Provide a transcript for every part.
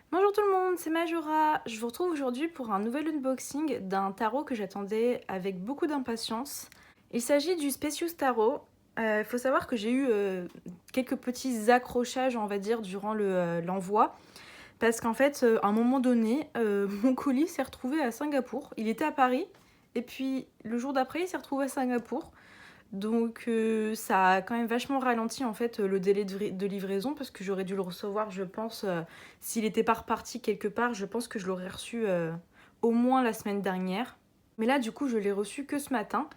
Bonjour tout le monde, c'est Majora. Je vous retrouve aujourd'hui pour un nouvel unboxing d'un tarot que j'attendais avec beaucoup d'impatience. Il s'agit du Specious Tarot. Il faut savoir que j'ai eu quelques petits accrochages, on va dire, durant l'envoi. Parce qu'en fait, à un moment donné, mon colis s'est retrouvé à Singapour. Il était à Paris. Et puis, le jour d'après, il s'est retrouvé à Singapour. Donc ça a quand même vachement ralenti en fait le délai de livraison parce que j'aurais dû le recevoir, je pense, s'il n'était pas reparti quelque part, je pense que je l'aurais reçu au moins la semaine dernière. Mais là du coup je l'ai reçu que ce matin.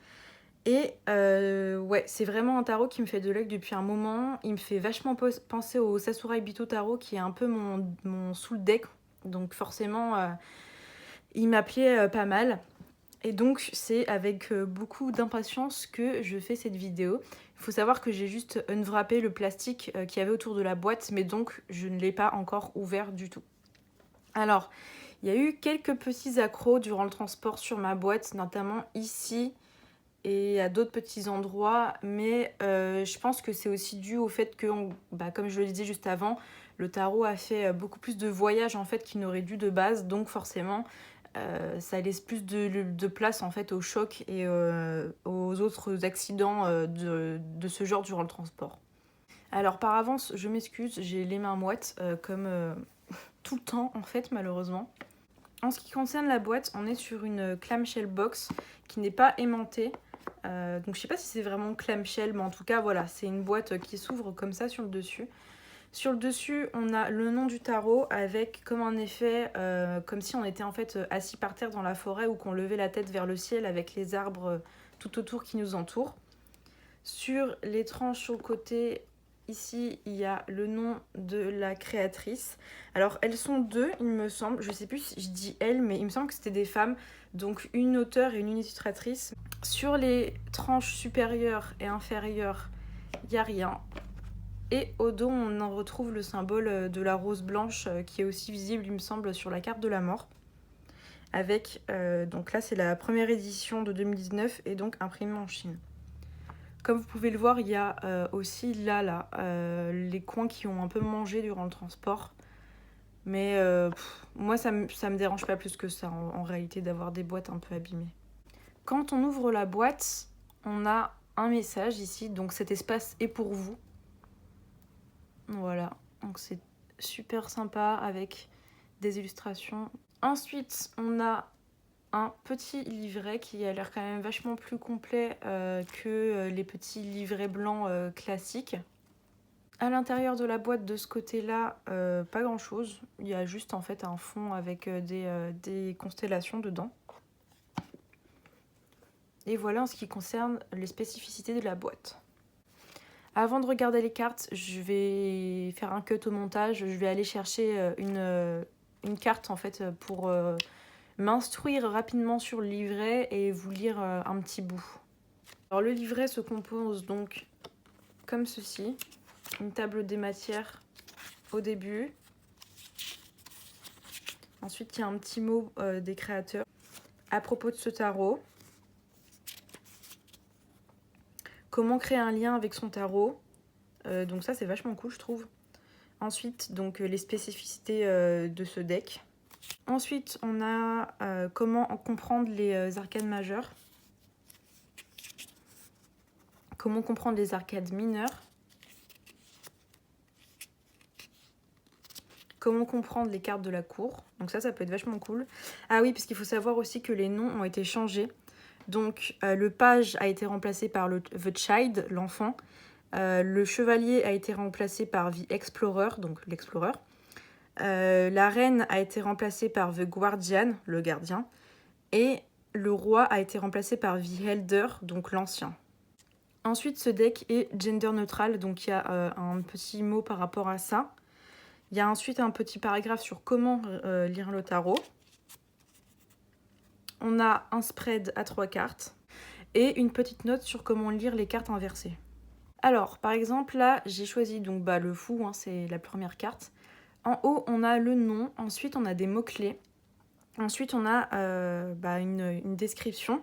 Et ouais, c'est vraiment un tarot qui me fait de l'œil depuis un moment. Il me fait vachement penser au Sakurai Bito Tarot qui est un peu mon sous le deck. Donc forcément, il m'appelait pas mal. Et donc c'est avec beaucoup d'impatience que je fais cette vidéo. Il faut savoir que j'ai juste unwrappé le plastique qu'il y avait autour de la boîte, mais donc je ne l'ai pas encore ouvert du tout. Alors, il y a eu quelques petits accros durant le transport sur ma boîte, notamment ici et à d'autres petits endroits, mais je pense que c'est aussi dû au fait que, comme je le disais juste avant, le tarot a fait beaucoup plus de voyages en fait qu'il n'aurait dû de base, donc forcément ça laisse plus de place en fait au choc et aux autres accidents de ce genre durant le transport. Alors par avance, je m'excuse, j'ai les mains moites comme tout le temps en fait malheureusement. En ce qui concerne la boîte, on est sur une clamshell box qui n'est pas aimantée. Donc je sais pas si c'est vraiment clamshell, mais en tout cas voilà, c'est une boîte qui s'ouvre comme ça sur le dessus. Sur le dessus, on a le nom du tarot avec comme un effet, comme si on était en fait assis par terre dans la forêt ou qu'on levait la tête vers le ciel avec les arbres tout autour qui nous entourent. Sur les tranches sur le côté, ici, il y a le nom de la créatrice. Alors, elles sont deux, il me semble. Je sais plus si je dis elles, mais il me semble que c'était des femmes. Donc, une auteure et une illustratrice. Sur les tranches supérieures et inférieures, il n'y a rien. Et au dos, on en retrouve le symbole de la rose blanche qui est aussi visible, il me semble, sur la carte de la mort. Avec, donc là, c'est la première édition de 2019 et donc imprimée en Chine. Comme vous pouvez le voir, il y a aussi là, les coins qui ont un peu mangé durant le transport. Mais moi, ça me dérange pas plus que ça, en réalité, d'avoir des boîtes un peu abîmées. Quand on ouvre la boîte, on a un message ici. Donc cet espace est pour vous. Voilà, donc c'est super sympa avec des illustrations. Ensuite, on a un petit livret qui a l'air quand même vachement plus complet que les petits livrets blancs classiques. À l'intérieur de la boîte de ce côté-là, pas grand-chose. Il y a juste en fait un fond avec des constellations dedans. Et voilà en ce qui concerne les spécificités de la boîte. Avant de regarder les cartes, je vais faire un cut au montage. Je vais aller chercher une carte en fait pour m'instruire rapidement sur le livret et vous lire un petit bout. Alors le livret se compose donc comme ceci. Une table des matières au début. Ensuite, il y a un petit mot des créateurs à propos de ce tarot. Comment créer un lien avec son tarot. Donc ça, c'est vachement cool, je trouve. Ensuite, donc les spécificités de ce deck. Ensuite, on a comment comprendre les arcades majeures. Comment comprendre les arcades mineures. Comment comprendre les cartes de la cour. Donc ça peut être vachement cool. Ah oui, parce qu'il faut savoir aussi que les noms ont été changés. Donc le page a été remplacé par The Child, l'enfant. Le chevalier a été remplacé par The Explorer, donc l'explorer. La reine a été remplacée par The Guardian, le gardien. Et le roi a été remplacé par The Elder, donc l'ancien. Ensuite, ce deck est gender neutral, donc il y a un petit mot par rapport à ça. Il y a ensuite un petit paragraphe sur comment lire le tarot. On a un spread à 3 cartes et une petite note sur comment lire les cartes inversées. Alors, par exemple, là, j'ai choisi donc, le fou, hein, c'est la première carte. En haut, on a le nom, ensuite on a des mots-clés. Ensuite, on a une description.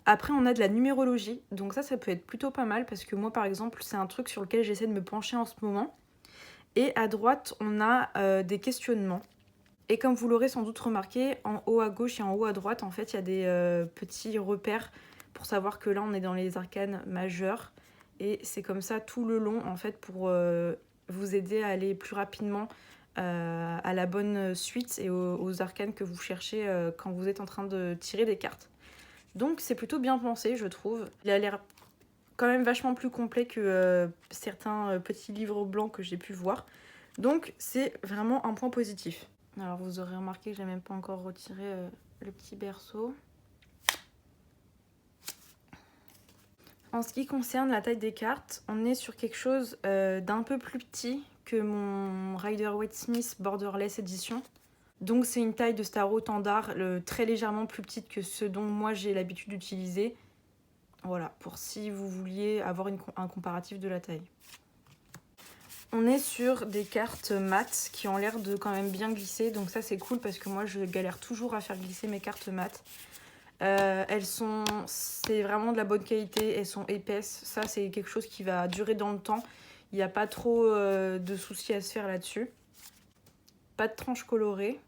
Après, on a de la numérologie, donc ça peut être plutôt pas mal parce que moi, par exemple, c'est un truc sur lequel j'essaie de me pencher en ce moment. Et à droite, on a des questionnements. Et comme vous l'aurez sans doute remarqué, en haut à gauche et en haut à droite, en fait, il y a des petits repères pour savoir que là, on est dans les arcanes majeures. Et c'est comme ça tout le long, en fait, pour vous aider à aller plus rapidement à la bonne suite et aux arcanes que vous cherchez quand vous êtes en train de tirer des cartes. Donc c'est plutôt bien pensé, je trouve. Il a l'air quand même vachement plus complet que certains petits livres blancs que j'ai pu voir. Donc c'est vraiment un point positif. Alors vous aurez remarqué que j'ai même pas encore retiré le petit berceau. En ce qui concerne la taille des cartes, on est sur quelque chose d'un peu plus petit que mon Rider-Waite-Smith Borderless Edition. Donc c'est une taille de Starro Tandar très légèrement plus petite que ce dont moi j'ai l'habitude d'utiliser. Voilà, pour si vous vouliez avoir un comparatif de la taille. On est sur des cartes mates qui ont l'air de quand même bien glisser. Donc ça c'est cool parce que moi je galère toujours à faire glisser mes cartes mates. C'est vraiment de la bonne qualité, elles sont épaisses. Ça c'est quelque chose qui va durer dans le temps. Il n'y a pas trop de soucis à se faire là-dessus. Pas de tranches colorées.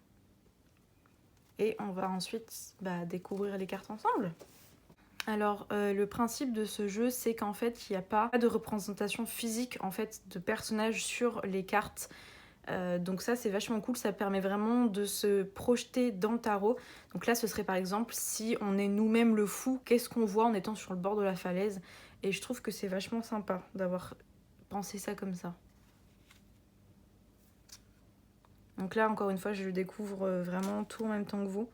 Et on va ensuite découvrir les cartes ensemble. Alors le principe de ce jeu c'est qu'en fait il n'y a pas de représentation physique en fait de personnages sur les cartes. Donc ça c'est vachement cool, ça permet vraiment de se projeter dans le tarot. Donc là ce serait par exemple si on est nous-mêmes le fou, qu'est-ce qu'on voit en étant sur le bord de la falaise. Et je trouve que c'est vachement sympa d'avoir pensé ça comme ça. Donc là encore une fois je découvre vraiment tout en même temps que vous.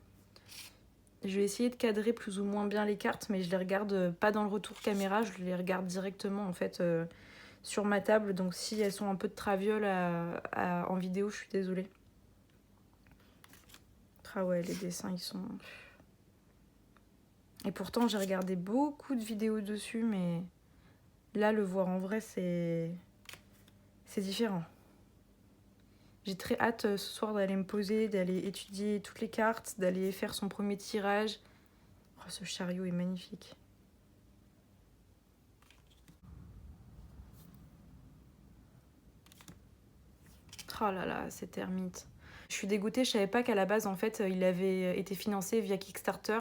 Je vais essayer de cadrer plus ou moins bien les cartes, mais je les regarde pas dans le retour caméra, je les regarde directement en fait sur ma table. Donc si elles sont un peu de traviole en vidéo, je suis désolée. Ah ouais, les dessins ils sont... Et pourtant j'ai regardé beaucoup de vidéos dessus, mais là le voir en vrai c'est différent. J'ai très hâte ce soir d'aller me poser, d'aller étudier toutes les cartes, d'aller faire son premier tirage. Oh, ce chariot est magnifique. Oh là là, cette ermite. Je suis dégoûtée, je savais pas qu'à la base, en fait, il avait été financé via Kickstarter.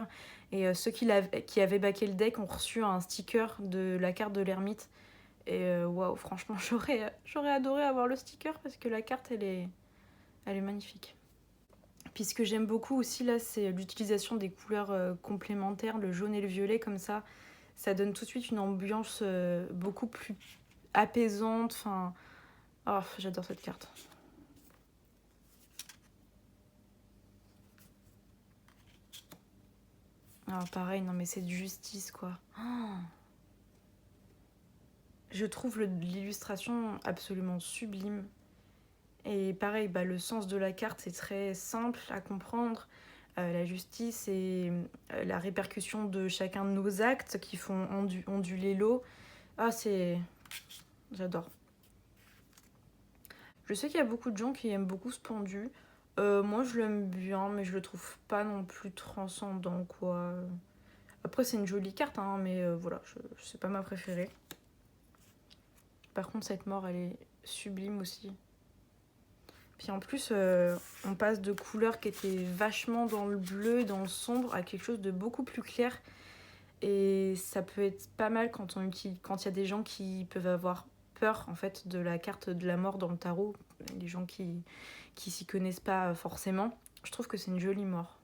Et ceux qui avaient backé le deck ont reçu un sticker de la carte de l'ermite. Et waouh, franchement, j'aurais adoré avoir le sticker parce que la carte, elle est magnifique. Puis ce que j'aime beaucoup aussi, là, c'est l'utilisation des couleurs complémentaires, le jaune et le violet, comme ça. Ça donne tout de suite une ambiance beaucoup plus apaisante. Enfin, oh, j'adore cette carte. Alors pareil, non mais c'est de justice quoi. Oh, je trouve l'illustration absolument sublime. Et pareil, le sens de la carte c'est très simple à comprendre. La justice et la répercussion de chacun de nos actes qui font onduler l'eau. Ah c'est... J'adore. Je sais qu'il y a beaucoup de gens qui aiment beaucoup ce pendu. Moi je l'aime bien mais je le trouve pas non plus transcendant quoi. Après c'est une jolie carte hein, mais voilà, c'est pas ma préférée. Par contre, cette mort, elle est sublime aussi. Puis en plus, on passe de couleurs qui étaient vachement dans le bleu, dans le sombre, à quelque chose de beaucoup plus clair. Et ça peut être pas mal quand il y a des gens qui peuvent avoir peur en fait de la carte de la mort dans le tarot. Les gens qui s'y connaissent pas forcément. Je trouve que c'est une jolie mort.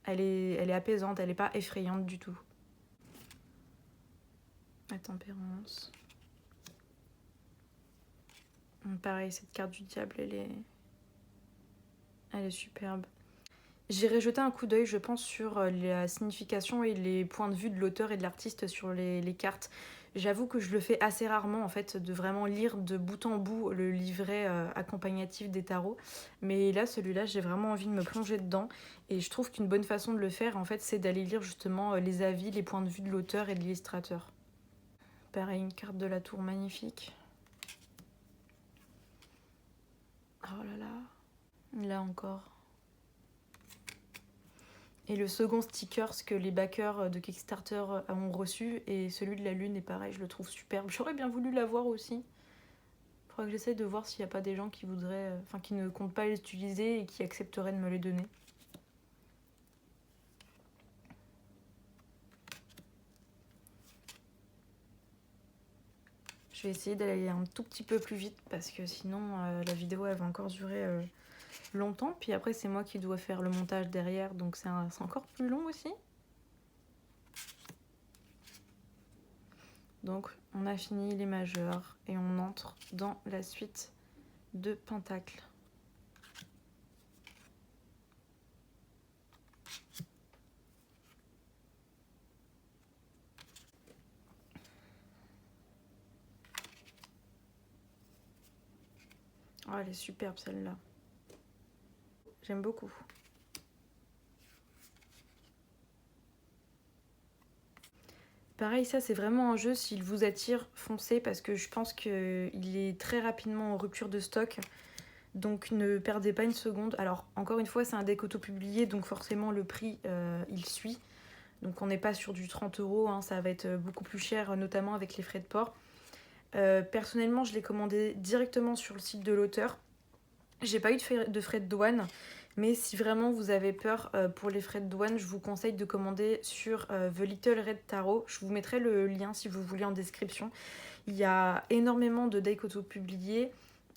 Elle est apaisante, elle est pas effrayante du tout. La tempérance. Pareil, cette carte du diable, elle est superbe. J'irai jeter un coup d'œil, je pense, sur la signification et les points de vue de l'auteur et de l'artiste sur les cartes. J'avoue que je le fais assez rarement, en fait, de vraiment lire de bout en bout le livret accompagnatif des tarots. Mais là, celui-là, j'ai vraiment envie de me plonger dedans. Et je trouve qu'une bonne façon de le faire, en fait, c'est d'aller lire justement les avis, les points de vue de l'auteur et de l'illustrateur. Pareil, une carte de la tour magnifique. Oh là là. Là encore. Et le second sticker que les backers de Kickstarter ont reçu, et celui de la lune est pareil, je le trouve superbe. J'aurais bien voulu l'avoir aussi. Faudrait que j'essaye de voir s'il n'y a pas des gens qui voudraient, enfin qui ne comptent pas les utiliser et qui accepteraient de me les donner. Je vais essayer d'aller un tout petit peu plus vite parce que sinon la vidéo elle va encore durer longtemps. Puis après c'est moi qui dois faire le montage derrière, donc c'est encore plus long aussi. Donc on a fini les majeurs et on entre dans la suite de pentacles. Oh, elle est superbe celle-là. J'aime beaucoup. Pareil, ça c'est vraiment un jeu, s'il vous attire, foncez parce que je pense qu'il est très rapidement en rupture de stock. Donc ne perdez pas une seconde. Alors encore une fois, c'est un deck auto-publié, donc forcément le prix il suit. Donc on n'est pas sur du 30 €, hein, ça va être beaucoup plus cher, notamment avec les frais de port. Personnellement, je l'ai commandé directement sur le site de l'auteur. J'ai pas eu de frais de douane, mais si vraiment vous avez peur pour les frais de douane, je vous conseille de commander sur The Little Red Tarot. Je vous mettrai le lien si vous voulez en description. Il y a énormément de decks auto-publiés.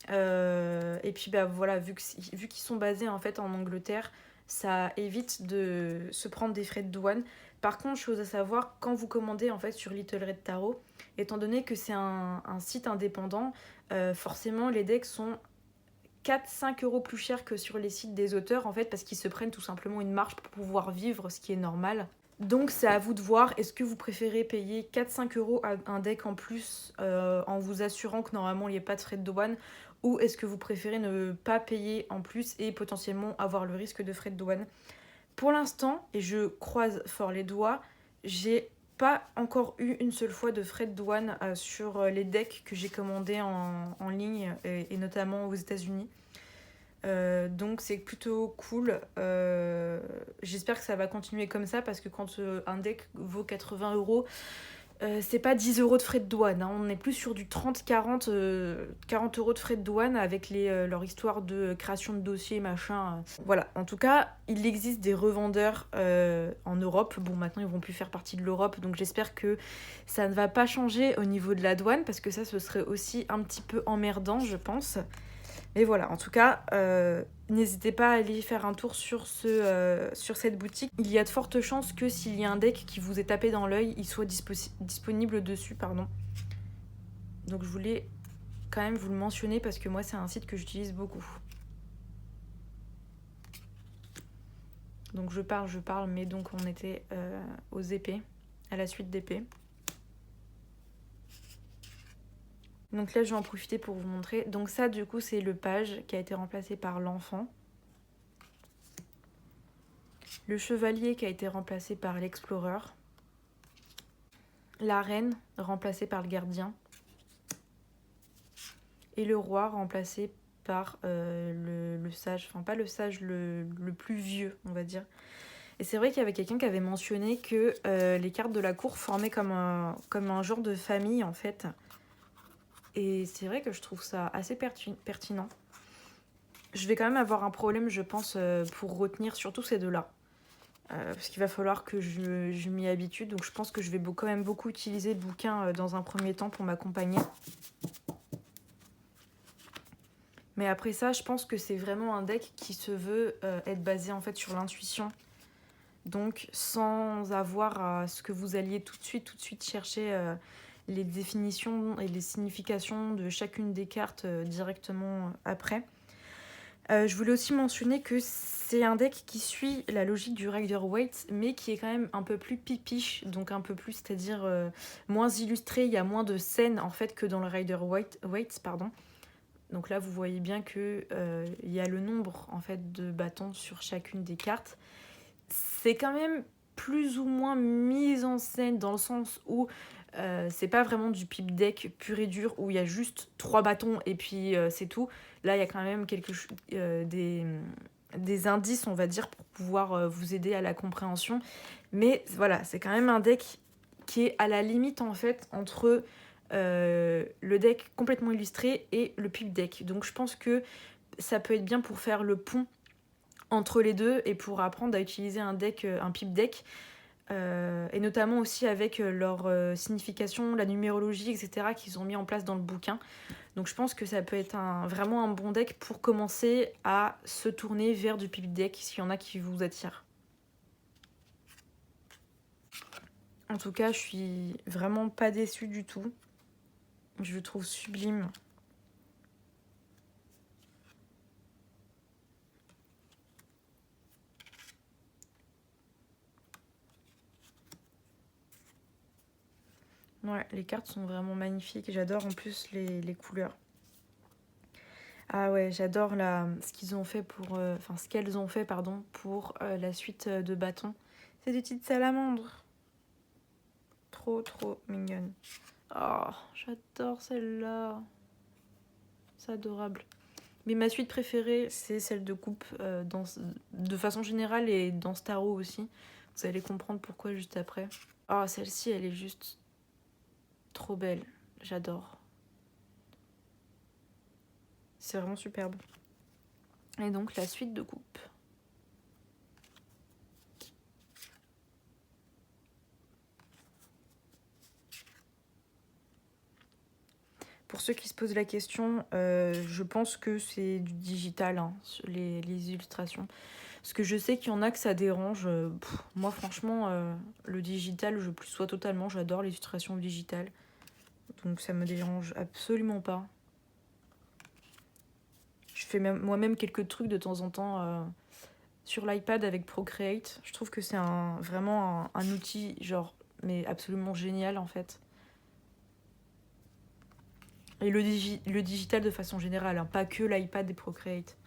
Et puis bah voilà, vu qu'ils sont basés en fait en Angleterre, ça évite de se prendre des frais de douane. Par contre, chose à savoir, quand vous commandez en fait sur Little Red Tarot, étant donné que c'est un site indépendant, forcément les decks sont 4-5 € plus cher que sur les sites des auteurs en fait, parce qu'ils se prennent tout simplement une marge pour pouvoir vivre, ce qui est normal. Donc c'est à vous de voir, est-ce que vous préférez payer 4-5 € à un deck en plus en vous assurant que normalement il n'y a pas de frais de douane, ou est-ce que vous préférez ne pas payer en plus et potentiellement avoir le risque de frais de douane. Pour l'instant, et je croise fort les doigts, j'ai pas encore eu une seule fois de frais de douane sur les decks que j'ai commandés en ligne et notamment aux États-Unis. Donc c'est plutôt cool. J'espère que ça va continuer comme ça parce que quand un deck vaut 80 €, c'est pas 10 € de frais de douane, hein. On est plus sur du 30-40 40 € de frais de douane avec leur histoire de création de dossier machin. Voilà, en tout cas il existe des revendeurs en Europe. Bon, maintenant ils vont plus faire partie de l'Europe, donc j'espère que ça ne va pas changer au niveau de la douane parce que ça ce serait aussi un petit peu emmerdant je pense. Mais voilà, en tout cas, n'hésitez pas à aller faire un tour sur cette boutique. Il y a de fortes chances que s'il y a un deck qui vous est tapé dans l'œil, il soit disponible dessus, pardon. Donc je voulais quand même vous le mentionner parce que moi c'est un site que j'utilise beaucoup. Donc je parle, mais donc on était aux épées, à la suite d'épées. Donc là, je vais en profiter pour vous montrer. Donc ça, du coup, c'est le page qui a été remplacé par l'enfant. Le chevalier qui a été remplacé par l'explorer. La reine remplacée par le gardien. Et le roi remplacé par le sage. Enfin, pas le sage, le plus vieux, on va dire. Et c'est vrai qu'il y avait quelqu'un qui avait mentionné que les cartes de la cour formaient comme un genre de famille, en fait. Et c'est vrai que je trouve ça assez pertinent. Je vais quand même avoir un problème, je pense, pour retenir surtout ces deux-là. Parce qu'il va falloir que je m'y habitue. Donc je pense que je vais quand même beaucoup utiliser le bouquin dans un premier temps pour m'accompagner. Mais après ça, je pense que c'est vraiment un deck qui se veut être basé en fait sur l'intuition. Donc sans avoir à ce que vous alliez tout de suite chercher les définitions et les significations de chacune des cartes directement après. Je voulais aussi mentionner que c'est un deck qui suit la logique du Rider-Waite, mais qui est quand même un peu plus pipiche, donc un peu plus, c'est-à-dire moins illustré. Il y a moins de scènes en fait que dans le Rider-Waite, pardon. Donc là, vous voyez bien que il y a le nombre en fait de bâtons sur chacune des cartes. C'est quand même plus ou moins mis en scène dans le sens où c'est pas vraiment du pipe deck pur et dur où il y a juste 3 bâtons et puis c'est tout. Là, il y a quand même des indices, on va dire, pour pouvoir vous aider à la compréhension. Mais voilà, c'est quand même un deck qui est à la limite, en fait, entre le deck complètement illustré et le pip deck. Donc je pense que ça peut être bien pour faire le pont entre les deux et pour apprendre à utiliser un pip deck. Et notamment aussi avec leur signification, la numérologie, etc. qu'ils ont mis en place dans le bouquin. Donc je pense que ça peut être vraiment un bon deck pour commencer à se tourner vers du pip deck s'il y en a qui vous attirent. En tout cas, je suis vraiment pas déçue du tout. Je le trouve sublime. Ouais, les cartes sont vraiment magnifiques. J'adore en plus les couleurs. Ah ouais, j'adore ce qu'ils ont fait ce qu'elles ont fait pour la suite de bâtons. C'est des petites salamandres. Trop mignonne. Oh, j'adore celle-là. C'est adorable. Mais ma suite préférée, c'est celle de coupe, de façon générale et dans ce tarot aussi. Vous allez comprendre pourquoi juste après. Oh, celle-ci, elle est juste trop belle. J'adore. C'est vraiment superbe. Et donc, la suite de coupe. Pour ceux qui se posent la question, je pense que c'est du digital, hein, les illustrations. Parce que je sais qu'il y en a que ça dérange. Moi, franchement, le digital, je plus sois totalement. J'adore l'illustration digitale. Donc ça me dérange absolument pas. Je fais moi-même quelques trucs de temps en temps sur l'iPad avec Procreate. Je trouve que c'est vraiment un outil, genre, mais absolument génial en fait. Et le digital de façon générale, hein, pas que l'iPad et Procreate.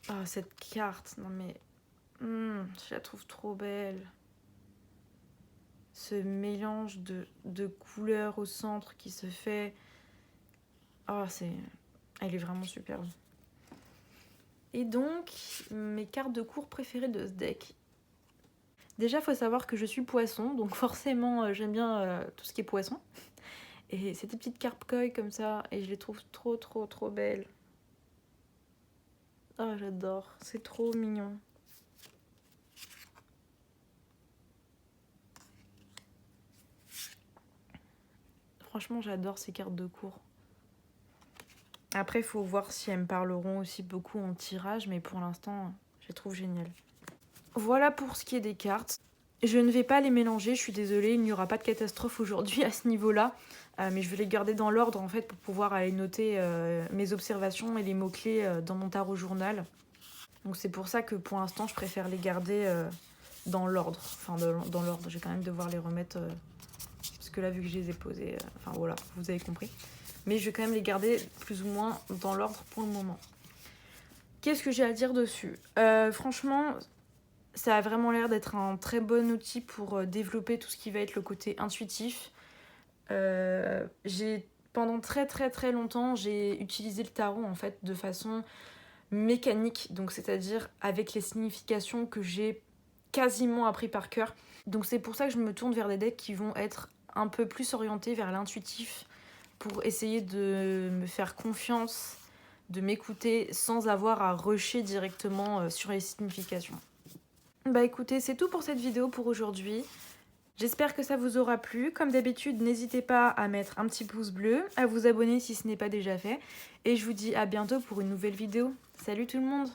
Ah, cette carte, non mais... je la trouve trop belle. Ce mélange de couleurs au centre qui se fait... Oh, elle est vraiment superbe. Et donc, mes cartes de cours préférées de ce deck. Déjà, il faut savoir que je suis poisson, donc forcément, j'aime bien tout ce qui est poisson. Et c'est des petites cartes koi comme ça, et je les trouve trop belles. Oh, j'adore, c'est trop mignon. Franchement, j'adore ces cartes de cours. Après, il faut voir si elles me parleront aussi beaucoup en tirage, mais pour l'instant, je les trouve géniales. Voilà pour ce qui est des cartes. Je ne vais pas les mélanger, je suis désolée, il n'y aura pas de catastrophe aujourd'hui à ce niveau-là. Mais je vais les garder dans l'ordre en fait pour pouvoir aller noter mes observations et les mots-clés dans mon tarot journal. Donc c'est pour ça que pour l'instant je préfère les garder dans l'ordre. Enfin dans l'ordre, je vais quand même devoir les remettre parce que là vu que je les ai posés, enfin voilà, vous avez compris. Mais je vais quand même les garder plus ou moins dans l'ordre pour le moment. Qu'est-ce que j'ai à dire dessus ? Franchement, ça a vraiment l'air d'être un très bon outil pour développer tout ce qui va être le côté intuitif. Pendant très longtemps, j'ai utilisé le tarot en fait de façon mécanique, donc c'est-à-dire avec les significations que j'ai quasiment appris par cœur. Donc c'est pour ça que je me tourne vers des decks qui vont être un peu plus orientés vers l'intuitif pour essayer de me faire confiance, de m'écouter sans avoir à rusher directement sur les significations. Bah écoutez, c'est tout pour cette vidéo pour aujourd'hui. J'espère que ça vous aura plu. Comme d'habitude, n'hésitez pas à mettre un petit pouce bleu, à vous abonner si ce n'est pas déjà fait. Et je vous dis à bientôt pour une nouvelle vidéo. Salut tout le monde!